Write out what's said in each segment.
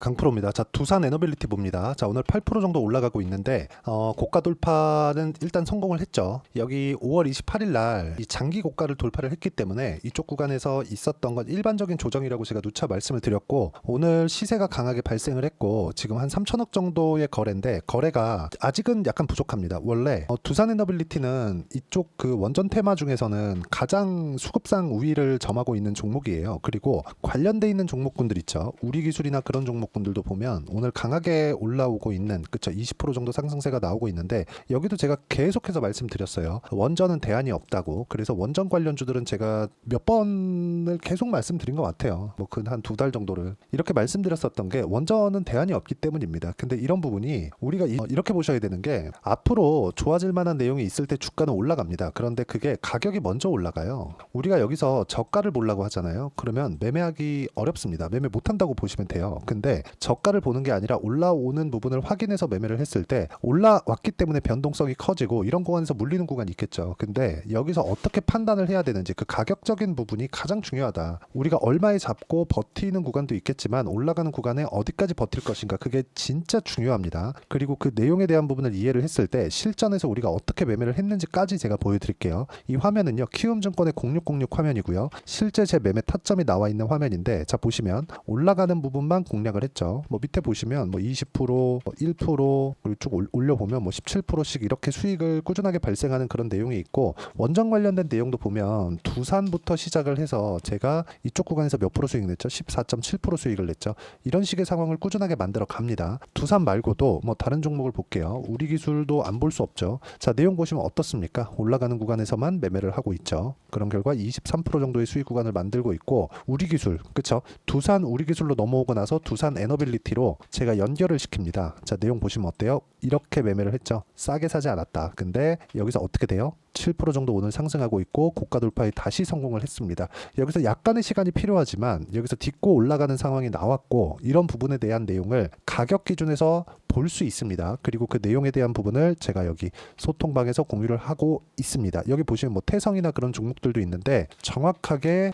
강프로입니다. 자, 두산 에너빌리티 봅니다. 자, 오늘 8% 정도 올라가고 있는데 고가 돌파는 일단 성공을 했죠. 여기 5월 28일 날 이 장기 고가를 돌파를 했기 때문에 이쪽 구간에서 있었던 건 일반적인 조정이라고 제가 누차 말씀을 드렸고, 오늘 시세가 강하게 발생을 했고 지금 한 3천억 정도의 거래인데 거래가 아직은 약간 부족합니다. 원래 두산 에너빌리티는 이쪽 그 원전 테마 중에서는 가장 수급상 우위를 점하고 있는 종목이에요. 그리고 관련돼 있는 종목군들 있죠. 우리기술이나 그런 종목군들도 보면 오늘 강하게 올라오고 있는, 그쵸, 20% 정도 상승세가 나오고 있는데, 여기도 제가 계속해서 말씀드렸어요. 원전은 대안이 없다고. 그래서 원전 관련주들은 제가 몇 번을 계속 말씀드린 것 같아요. 뭐 그 한 두 달 정도를 이렇게 말씀드렸었던 게 원전은 대안이 없기 때문입니다. 근데 이런 부분이 우리가 이렇게 보셔야 되는 게, 앞으로 좋아질 만한 내용이 있을 때 주가는 올라갑니다. 그런데 그게 가격이 먼저 올라가요. 우리가 여기서 저가를 보려고 하잖아요. 그러면 매매하기 어렵습니다. 매매 못한다고 보시면 돼요. 근데 저가를 보는 게 아니라 올라오는 부분을 확인해서 매매를 했을 때 올라왔기 때문에 변동성이 커지고 이런 구간에서 물리는 구간이 있겠죠. 근데 여기서 어떻게 판단을 해야 되는지, 그 가격적인 부분이 가장 중요하다. 우리가 얼마에 잡고 버티는 구간도 있겠지만 올라가는 구간에 어디까지 버틸 것인가, 그게 진짜 중요합니다. 그리고 그 내용에 대한 부분을 이해를 했을 때 실전에서 우리가 어떻게 매매를 했는지까지 제가 보여드릴게요. 이 화면은요, 키움증권의 0606 화면이고요. 실제 제 매매 타점이 나와 있는 화면인데, 자 보시면 올라가는 부분만 공략을 했죠. 뭐 밑에 보시면 뭐 20%, 1%, 그리고 쭉 올려보면 뭐 17%씩 이렇게 수익을 꾸준하게 발생하는 그런 내용이 있고, 원전 관련된 내용도 보면 두산부터 시작을 해서 제가 이쪽 구간에서 몇 프로 수익 냈죠? 14.7% 수익을 냈죠. 이런 식의 상황을 꾸준하게 만들어 갑니다. 두산 말고도 뭐 다른 종목을 볼게요. 우리기술도 안 볼 수 없죠. 자, 내용 보시면 어떻습니까? 올라가는 구간에서만 매매를 하고 있죠. 그런 결과 23% 정도의 수익 구간을 만들고 있고, 우리기술, 그쵸? 두산 우리기술로 넘어오고 나서 두산 에너빌리티로 제가 연결을 시킵니다. 자, 내용 보시면 어때요? 이렇게 매매를 했죠. 싸게 사지 않았다. 근데 여기서 어떻게 돼요? 7% 정도 오늘 상승하고 있고 고가 돌파에 다시 성공을 했습니다. 여기서 약간의 시간이 필요하지만 여기서 딛고 올라가는 상황이 나왔고, 이런 부분에 대한 내용을 가격 기준에서 볼 수 있습니다. 그리고 그 내용에 대한 부분을 제가 여기 소통방에서 공유를 하고 있습니다. 여기 보시면 뭐 태성이나 그런 종목들도 있는데, 정확하게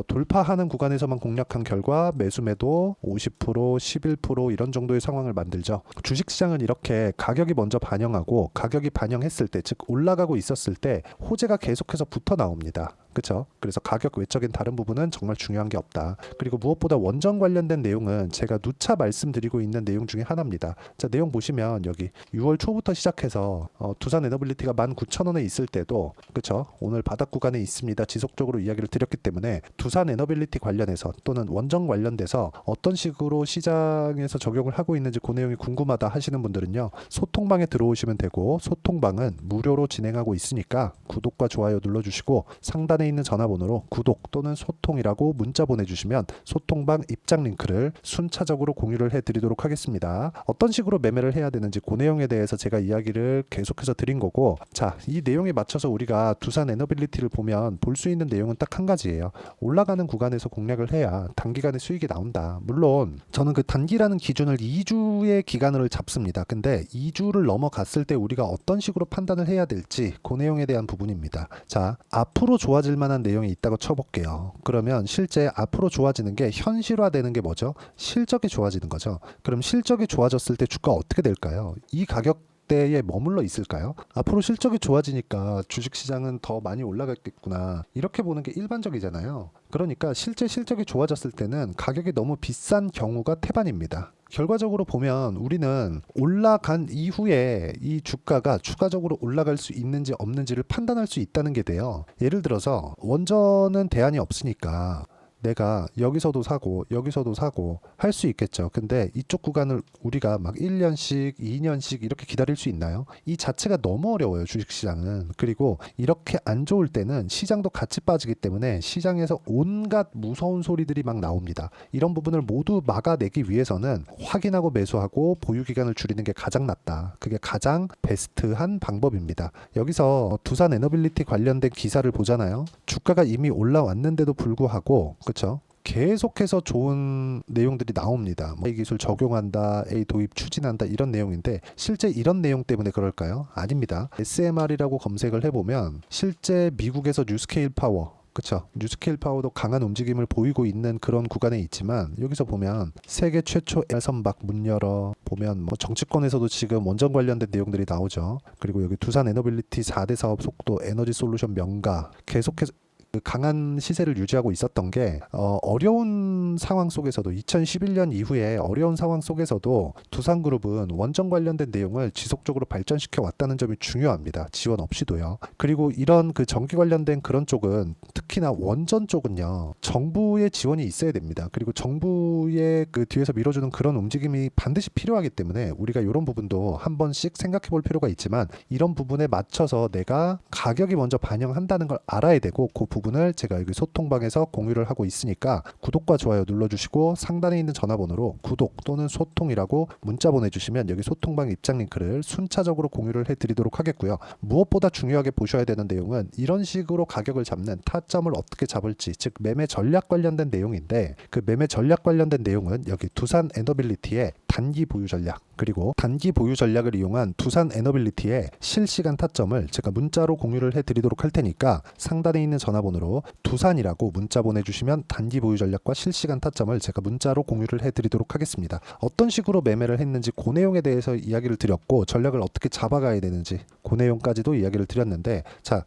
돌파하는 구간에서만 공략한 결과 매수매도 50%, 11% 이런 정도의 상황을 만들죠. 주식시장은 이렇게 가격이 먼저 반영하고, 가격이 반영했을 때, 즉 올라가고 있었을 때 호재가 계속해서 붙어 나옵니다. 그렇죠? 그래서 가격 외적인 다른 부분은 정말 중요한 게 없다. 그리고 무엇보다 원전 관련된 내용은 제가 누차 말씀드리고 있는 내용 중에 하나입니다. 자, 내용 보시면 여기 6월 초부터 시작해서 두산 에너빌리티가 19,000원에 있을 때도, 그렇죠? 오늘 바닥 구간에 있습니다. 지속적으로 이야기를 드렸기 때문에 두산 에너빌리티 관련해서 또는 원전 관련돼서 어떤 식으로 시장에서 적용을 하고 있는지 그 내용이 궁금하다 하시는 분들은요, 소통방에 들어오시면 되고, 소통방은 무료로 진행하고 있으니까 구독과 좋아요 눌러주시고, 상단에 있는 전화번호로 구독 또는 소통이라고 문자 보내주시면 소통방 입장 링크를 순차적으로 공유를 해드리도록 하겠습니다. 어떤 식으로 매매를 해야 되는지 그 내용에 대해서 제가 이야기를 계속해서 드린 거고, 자, 이 내용에 맞춰서 우리가 두산 에너빌리티를 보면 볼 수 있는 내용은 딱 한 가지예요. 올라가는 구간에서 공략을 해야 단기간에 수익이 나온다. 물론 저는 그 단기라는 기준을 2주의 기간을 잡습니다. 근데 2주를 넘어갔을 때 우리가 어떤 식으로 판단을 해야 될지 그 내용에 대한 부분입니다. 자, 앞으로 좋아질 만한 내용이 있다고 쳐볼게요. 그러면 실제 앞으로 좋아지는 게 현실화되는 게 뭐죠? 실적이 좋아지는 거죠. 그럼 실적이 좋아졌을 때 주가 어떻게 될까요? 이 가격 대에 머물러 있을까요? 앞으로 실적이 좋아지니까 주식시장은 더 많이 올라갔겠구나, 이렇게 보는 게 일반적이잖아요. 그러니까 실제 실적이 좋아졌을 때는 가격이 너무 비싼 경우가 태반입니다. 결과적으로 보면 우리는 올라간 이후에 이 주가가 추가적으로 올라갈 수 있는지 없는지를 판단할 수 있다는 게 돼요. 예를 들어서 원전은 대안이 없으니까 내가 여기서도 사고 여기서도 사고 할 수 있겠죠. 근데 이쪽 구간을 우리가 막 1년씩 2년씩 이렇게 기다릴 수 있나요? 이 자체가 너무 어려워요, 주식시장은. 그리고 이렇게 안 좋을 때는 시장도 같이 빠지기 때문에 시장에서 온갖 무서운 소리들이 막 나옵니다. 이런 부분을 모두 막아내기 위해서는 확인하고 매수하고 보유기간을 줄이는 게 가장 낫다. 그게 가장 베스트한 방법입니다. 여기서 두산 에너빌리티 관련된 기사를 보잖아요. 주가가 이미 올라왔는데도 불구하고, 그렇죠? 계속해서 좋은 내용들이 나옵니다. A 기술 적용한다, A 도입 추진한다, 이런 내용인데 실제 이런 내용 때문에 그럴까요? 아닙니다. SMR이라고 검색을 해보면 실제 미국에서 뉴스케일 파워, 그쵸? 뉴스케일 파워도 강한 움직임을 보이고 있는 그런 구간에 있지만 여기서 보면 세계 최초 선박 문 열어 보면 뭐 정치권에서도 지금 원전 관련된 내용들이 나오죠. 그리고 여기 두산 에너빌리티 4대 사업 속도 에너지 솔루션 명가 계속해서 그 강한 시세를 유지하고 있었던 게 어려운 상황 속에서도 2011년 이후에 어려운 상황 속에서도 두산그룹은 원전 관련된 내용을 지속적으로 발전시켜 왔다는 점이 중요합니다. 지원 없이도요. 그리고 이런 그 전기 관련된 그런 쪽은 특히나 원전 쪽은요. 정부의 지원이 있어야 됩니다. 그리고 정부의 그 뒤에서 밀어주는 그런 움직임이 반드시 필요하기 때문에 우리가 이런 부분도 한 번씩 생각해 볼 필요가 있지만 이런 부분에 맞춰서 내가 가격이 먼저 반영한다는 걸 알아야 되고 그 부분을 제가 여기 소통방에서 공유를 하고 있으니까 구독과 좋아요 눌러주시고 상단에 있는 전화번호로 구독 또는 소통이라고 문자 보내주시면 여기 소통방 입장 링크를 순차적으로 공유를 해드리도록 하겠고요. 무엇보다 중요하게 보셔야 되는 내용은 이런 식으로 가격을 잡는 타점을 어떻게 잡을지, 즉 매매 전략 관련된 내용인데 그 매매 전략 관련된 내용은 여기 두산 에너빌리티의 단기 보유 전략 그리고 단기 보유 전략을 이용한 두산 에너빌리티의 실시간 타점을 제가 문자로 공유를 해드리도록 할 테니까 상단에 있는 전화번호로 두산이라고 문자 보내주시면 단기 보유 전략과 실시간 타점을 제가 문자로 공유를 해드리도록 하겠습니다. 어떤 식으로 매매를 했는지 그 내용에 대해서 이야기를 드렸고 전략을 어떻게 잡아가야 되는지 그 내용까지도 이야기를 드렸는데 자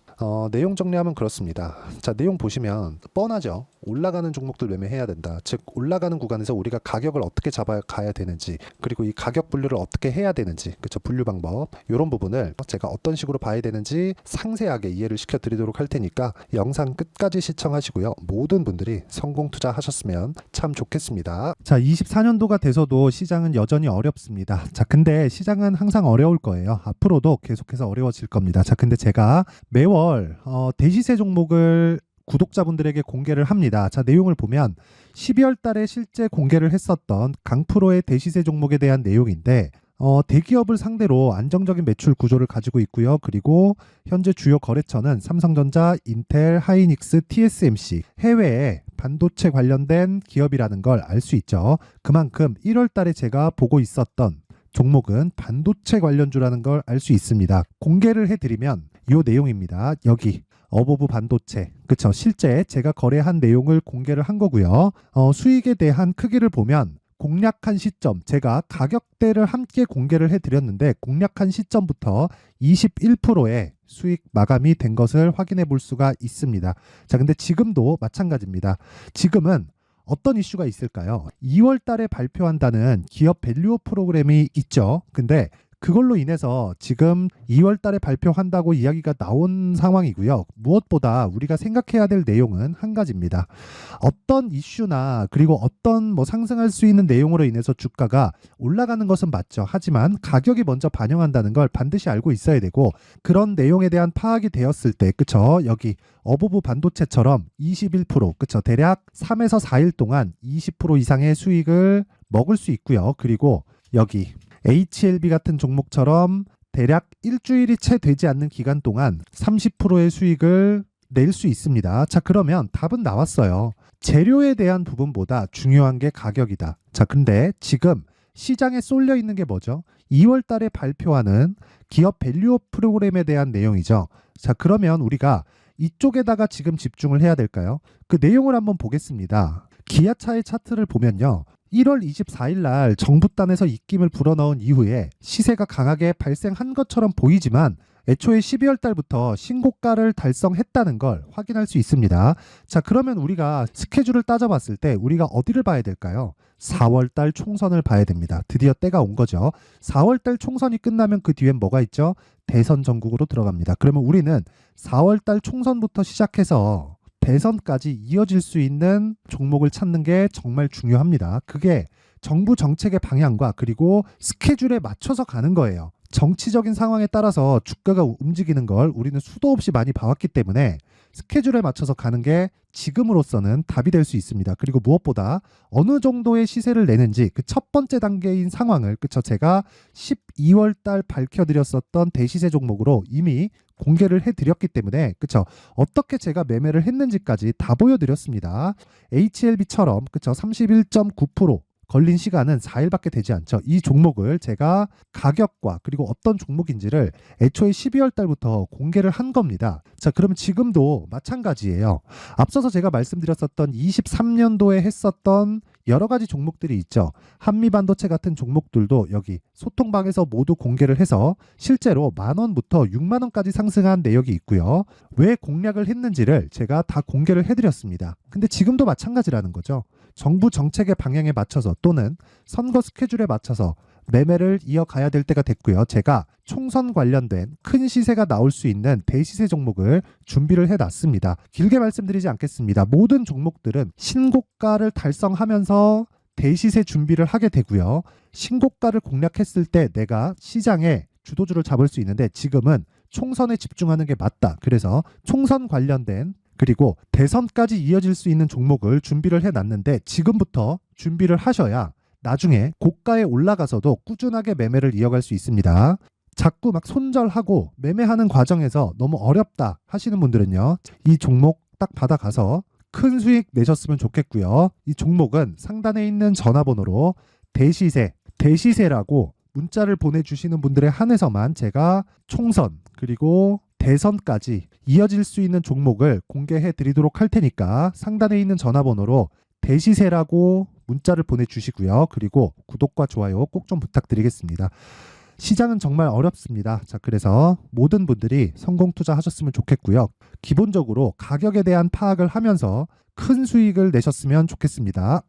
내용 정리하면 그렇습니다. 자 내용 보시면 뻔하죠. 올라가는 종목들 매매해야 된다. 즉 올라가는 구간에서 우리가 가격을 어떻게 잡아가야 되는지 그리고 이 가격 분류를 어떻게 해야 되는지 그쵸 분류 방법 이런 부분을 제가 어떤 식으로 봐야 되는지 상세하게 이해를 시켜드리도록 할 테니까 영상 끝까지 시청하시고요. 모든 분들이 성공 투자하셨으면 참 좋겠습니다. 자 24년도가 돼서도 시장은 여전히 어렵습니다. 자 근데 시장은 항상 어려울 거예요. 앞으로도 계속해서 어려워질 겁니다. 자 근데 제가 매월 대시세 종목을 구독자분들에게 공개를 합니다. 자 내용을 보면 12월 달에 실제 공개를 했었던 강프로의 대시세 종목에 대한 내용인데 대기업을 상대로 안정적인 매출 구조를 가지고 있고요. 그리고 현재 주요 거래처는 삼성전자, 인텔, 하이닉스, TSMC 해외에 반도체 관련된 기업이라는 걸 알 수 있죠. 그만큼 1월 달에 제가 보고 있었던 종목은 반도체 관련주라는 걸 알 수 있습니다. 공개를 해드리면 이 내용입니다. 여기 어보브 반도체 그쵸 실제 제가 거래한 내용을 공개를 한 거고요. 수익에 대한 크기를 보면 공략한 시점 제가 가격대를 함께 공개를 해드렸는데 공략한 시점부터 21%의 수익 마감이 된 것을 확인해 볼 수가 있습니다. 자 근데 지금도 마찬가지입니다. 지금은 어떤 이슈가 있을까요? 2월 달에 발표한다는 기업 밸류업 프로그램이 있죠. 근데 그걸로 인해서 지금 2월 달에 발표한다고 이야기가 나온 상황이고요. 무엇보다 우리가 생각해야 될 내용은 한 가지입니다. 어떤 이슈나 그리고 어떤 상승할 수 있는 내용으로 인해서 주가가 올라가는 것은 맞죠. 하지만 가격이 먼저 반영한다는 걸 반드시 알고 있어야 되고 그런 내용에 대한 파악이 되었을 때 그쵸? 여기 어보브 반도체처럼 21% 그쵸? 대략 3에서 4일 동안 20% 이상의 수익을 먹을 수 있고요. 그리고 여기 HLB 같은 종목처럼 대략 일주일이 채 되지 않는 기간 동안 30%의 수익을 낼 수 있습니다. 자 그러면 답은 나왔어요. 재료에 대한 부분보다 중요한 게 가격이다. 자 근데 지금 시장에 쏠려 있는 게 뭐죠? 2월 달에 발표하는 기업 밸류업 프로그램에 대한 내용이죠. 자 그러면 우리가 이쪽에다가 지금 집중을 해야 될까요? 그 내용을 한번 보겠습니다. 기아차의 차트를 보면요. 1월 24일 날 정부단에서 입김을 불어넣은 이후에 시세가 강하게 발생한 것처럼 보이지만 애초에 12월 달부터 신고가를 달성했다는 걸 확인할 수 있습니다. 자 그러면 우리가 스케줄을 따져봤을 때 우리가 어디를 봐야 될까요? 4월 달 총선을 봐야 됩니다. 드디어 때가 온 거죠. 4월 달 총선이 끝나면 그 뒤엔 뭐가 있죠? 대선 전국으로 들어갑니다. 그러면 우리는 4월 달 총선부터 시작해서 대선까지 이어질 수 있는 종목을 찾는 게 정말 중요합니다. 그게 정부 정책의 방향과 그리고 스케줄에 맞춰서 가는 거예요. 정치적인 상황에 따라서 주가가 움직이는 걸 우리는 수도 없이 많이 봐왔기 때문에 스케줄에 맞춰서 가는 게 지금으로서는 답이 될 수 있습니다. 그리고 무엇보다 어느 정도의 시세를 내는지 그 첫 번째 단계인 상황을 그쵸 제가 12월 달 밝혀드렸었던 대시세 종목으로 이미 공개를 해드렸기 때문에 그쵸 어떻게 제가 매매를 했는지까지 다 보여드렸습니다. HLB처럼 그쵸 31.9% 걸린 시간은 4일밖에 되지 않죠. 이 종목을 제가 가격과 그리고 어떤 종목인지를 애초에 12월 달부터 공개를 한 겁니다. 자, 그러면 지금도 마찬가지예요. 앞서서 제가 말씀드렸었던 23년도에 했었던 여러 가지 종목들이 있죠. 한미반도체 같은 종목들도 여기 소통방에서 모두 공개를 해서 실제로 10,000원부터 60,000원까지 상승한 내역이 있고요. 왜 공략을 했는지를 제가 다 공개를 해드렸습니다. 근데 지금도 마찬가지라는 거죠. 정부 정책의 방향에 맞춰서 또는 선거 스케줄에 맞춰서 매매를 이어가야 될 때가 됐고요. 제가 총선 관련된 큰 시세가 나올 수 있는 대시세 종목을 준비를 해놨습니다. 길게 말씀드리지 않겠습니다. 모든 종목들은 신고가를 달성하면서 대시세 준비를 하게 되고요. 신고가를 공략했을 때 내가 시장에 주도주를 잡을 수 있는데 지금은 총선에 집중하는 게 맞다. 그래서 총선 관련된 그리고 대선까지 이어질 수 있는 종목을 준비를 해놨는데 지금부터 준비를 하셔야 나중에 고가에 올라가서도 꾸준하게 매매를 이어갈 수 있습니다. 자꾸 막 손절하고 매매하는 과정에서 너무 어렵다 하시는 분들은요. 이 종목 딱 받아가서 큰 수익 내셨으면 좋겠고요. 이 종목은 상단에 있는 전화번호로 대시세라고 문자를 보내주시는 분들에 한해서만 제가 총선 그리고 대선까지 이어질 수 있는 종목을 공개해 드리도록 할 테니까 상단에 있는 전화번호로 대시세라고 문자를 보내주시고요. 그리고 구독과 좋아요 꼭 좀 부탁드리겠습니다. 시장은 정말 어렵습니다. 자, 그래서 모든 분들이 성공 투자하셨으면 좋겠고요. 기본적으로 가격에 대한 파악을 하면서 큰 수익을 내셨으면 좋겠습니다.